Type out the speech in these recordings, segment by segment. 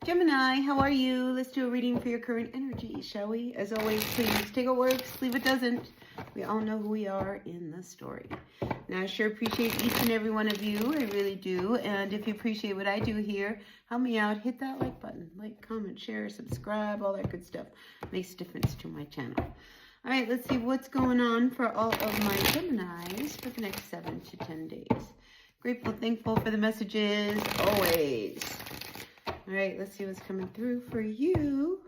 Gemini, how are you? Let's do a reading for your current energy, shall we? As always, please take what works, leave what doesn't. We all know who we are in the story. Now, I sure appreciate each and every one of you. I really do. And if you appreciate what I do here, help me out. Hit that like button. Like, comment, share, subscribe, all that good stuff. Makes a difference to my channel. All right, let's see what's going on for all of my Geminis for the next 7 to 10 days. Grateful, thankful for the messages, always. All right, let's see what's coming through for you.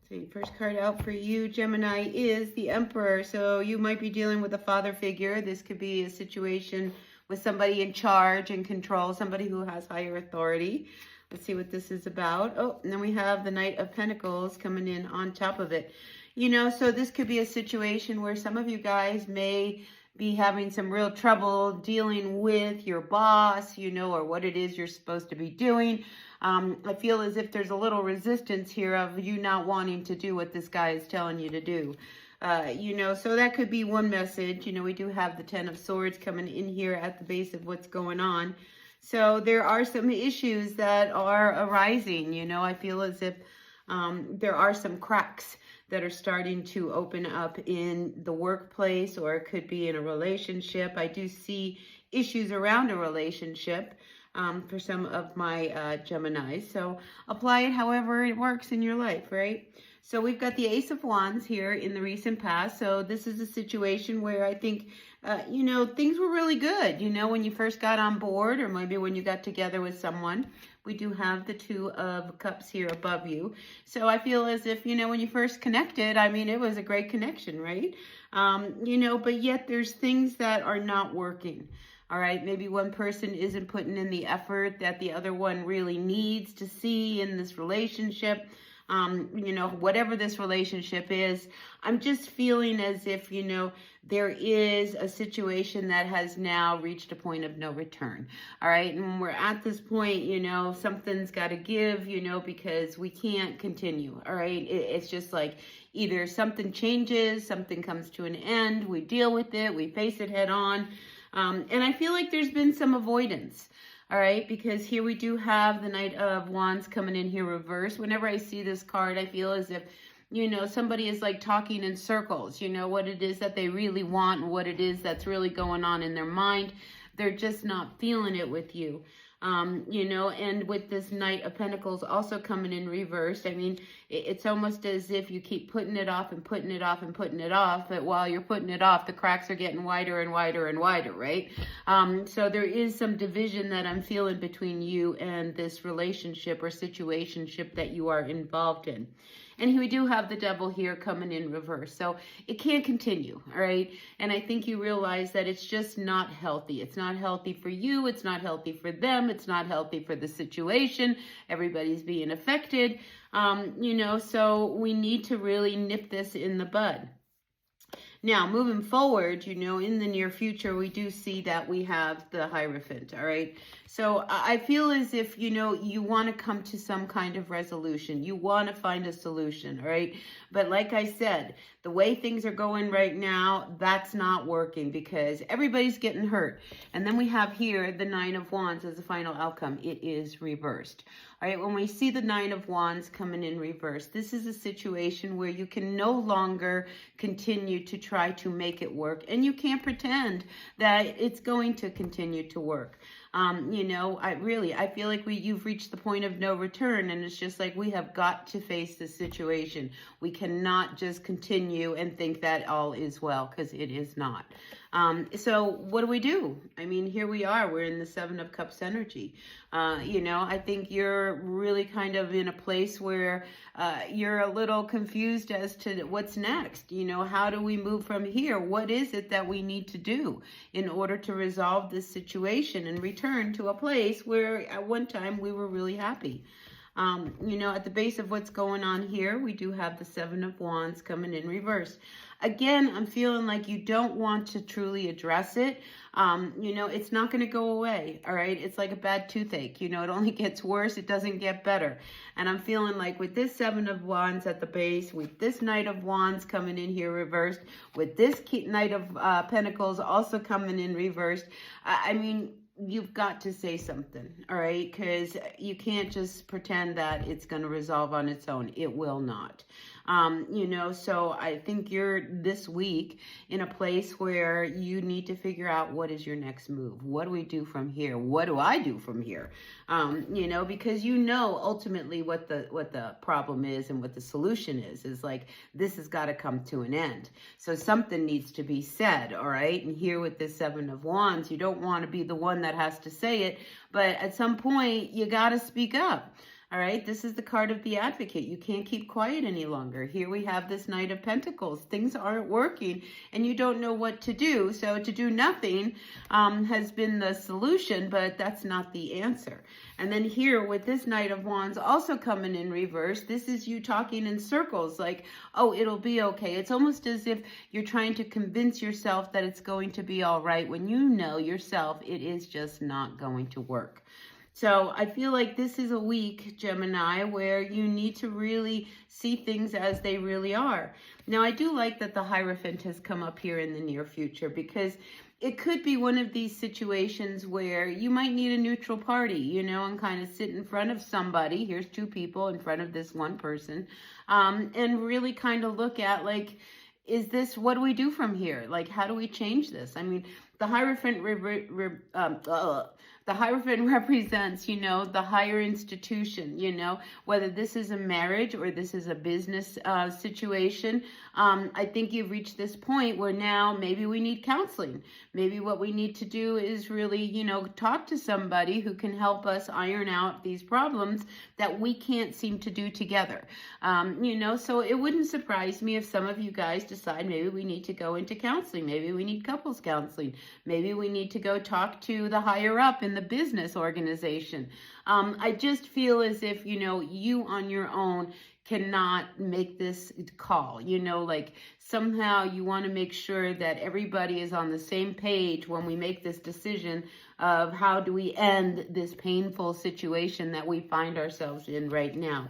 So first card out for you, Gemini, is the Emperor. So you might be dealing with a father figure. This could be a situation with somebody in charge and control, somebody who has higher authority. Let's see what this is about. Oh, and then we have the Knight of Pentacles coming in on top of it. You know, so this could be a situation where some of you guys may be having some real trouble dealing with your boss, you know, or what it is you're supposed to be doing. I feel as if there's a little resistance here of you not wanting to do what this guy is telling you to do. You know, so that could be one message. You know, we do have the Ten of Swords coming in here at the base of what's going on. So there are some issues that are arising. You know, I feel as if there are some cracks that are starting to open up in the workplace, or it could be in a relationship. I do see issues around a relationship for some of my Geminis. So apply it however it works in your life, right? So we've got the Ace of Wands here in the recent past. So this is a situation where I think, you know, things were really good, you know, when you first got on board, or maybe when you got together with someone. We do have the Two of Cups here above you. So I feel as if, you know, when you first connected, I mean, it was a great connection, right? You know, but yet there's things that are not working. All right, maybe one person isn't putting in the effort that the other one really needs to see in this relationship. You know, whatever this relationship is, I'm just feeling as if, you know, there is a situation that has now reached a point of no return. All right. And when we're at this point, you know, something's got to give, you know, because we can't continue. All right. It's just like either something changes, something comes to an end, we deal with it, we face it head on. And I feel like there's been some avoidance. All right, because here we do have the Knight of Wands coming in here reversed. Whenever I see this card, I feel as if, you know, somebody is like talking in circles, you know, what it is that they really want and what it is that's really going on in their mind. They're just not feeling it with you. You know, and with this Knight of Pentacles also coming in reverse, I mean, it's almost as if you keep putting it off and putting it off and putting it off, but while you're putting it off, the cracks are getting wider and wider and wider, right? So there is some division that I'm feeling between you and this relationship or situationship that you are involved in. And we do have the Devil here coming in reverse. So it can't continue, all right? And I think you realize that it's just not healthy. It's not healthy for you. It's not healthy for them. It's not healthy for the situation. Everybody's being affected, you know, so we need to really nip this in the bud. Now, moving forward, you know, in the near future, we do see that we have the Hierophant, all right? So I feel as if, you know, you want to come to some kind of resolution. You want to find a solution, all right? But like I said, the way things are going right now, that's not working because everybody's getting hurt. And then we have here the Nine of Wands as the final outcome. It is reversed. All right, when we see the Nine of Wands coming in reverse, this is a situation where you can no longer continue to try to make it work, and you can't pretend that it's going to continue to work. You know, I feel like you've reached the point of no return, and it's just like we have got to face this situation. We cannot just continue and think that all is well, because it is not. So what do? I mean, here we are. We're in the Seven of Cups energy. You know, I think you're really kind of in a place where you're a little confused as to what's next. You know, how do we move from here? What is it that we need to do in order to resolve this situation and return to a place where at one time we were really happy? You know, at the base of what's going on here, we do have the Seven of Wands coming in reverse. Again, I'm feeling like you don't want to truly address it. You know, it's not going to go away, all right? It's like a bad toothache. You know, it only gets worse. It doesn't get better. And I'm feeling like with this Seven of Wands at the base, with this Knight of Wands coming in here reversed, with this Knight of Pentacles also coming in reversed, I mean, you've got to say something, all right? Because you can't just pretend that it's going to resolve on its own. It will not. So I think you're this week in a place where you need to figure out what is your next move. What do we do from here? What do I do from here? Because ultimately what the problem is and what the solution is like, this has got to come to an end. So something needs to be said, all right? And here with this Seven of Wands, you don't want to be the one that has to say it, but at some point you got to speak up. All right, this is the card of the Advocate. You can't keep quiet any longer. Here we have this Knight of Pentacles. Things aren't working and you don't know what to do. So to do nothing has been the solution, but that's not the answer. And then here with this Knight of Wands also coming in reverse, this is you talking in circles like, oh, it'll be okay. It's almost as if you're trying to convince yourself that it's going to be all right when you know yourself it is just not going to work. So I feel like this is a week, Gemini, where you need to really see things as they really are. Now, I do like that the Hierophant has come up here in the near future, because it could be one of these situations where you might need a neutral party, and kind of sit in front of somebody. Here's two people in front of this one person, and really kind of look at, like, what do we do from here? Like, how do we change this? I mean, the Hierophant represents, the higher institution, whether this is a marriage or this is a business situation. I think you've reached this point where now maybe we need counseling. Maybe what we need to do is really, talk to somebody who can help us iron out these problems that we can't seem to do together. So it wouldn't surprise me if some of you guys decide maybe we need to go into counseling. Maybe we need couples counseling. Maybe we need to go talk to the higher up in the business organization. I just feel as if, you on your own cannot make this call, like somehow you want to make sure that everybody is on the same page when we make this decision of how do we end this painful situation that we find ourselves in right now.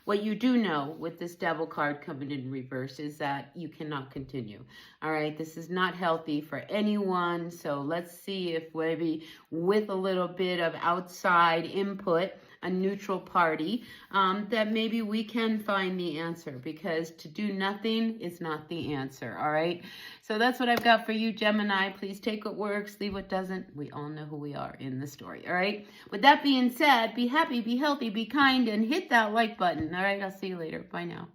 What you do know with this Devil card coming in reverse is that you cannot continue. All right, this is not healthy for anyone. So let's see if maybe with a little bit of outside input, a neutral party, that maybe we can find the answer, because to do nothing is not the answer. All right, so that's what I've got for you, Gemini. Please take what works, leave what doesn't. We all know who we are in the story. All right, with that being said, be happy, be healthy, be kind, and hit that like button. All right, I'll see you later. Bye now.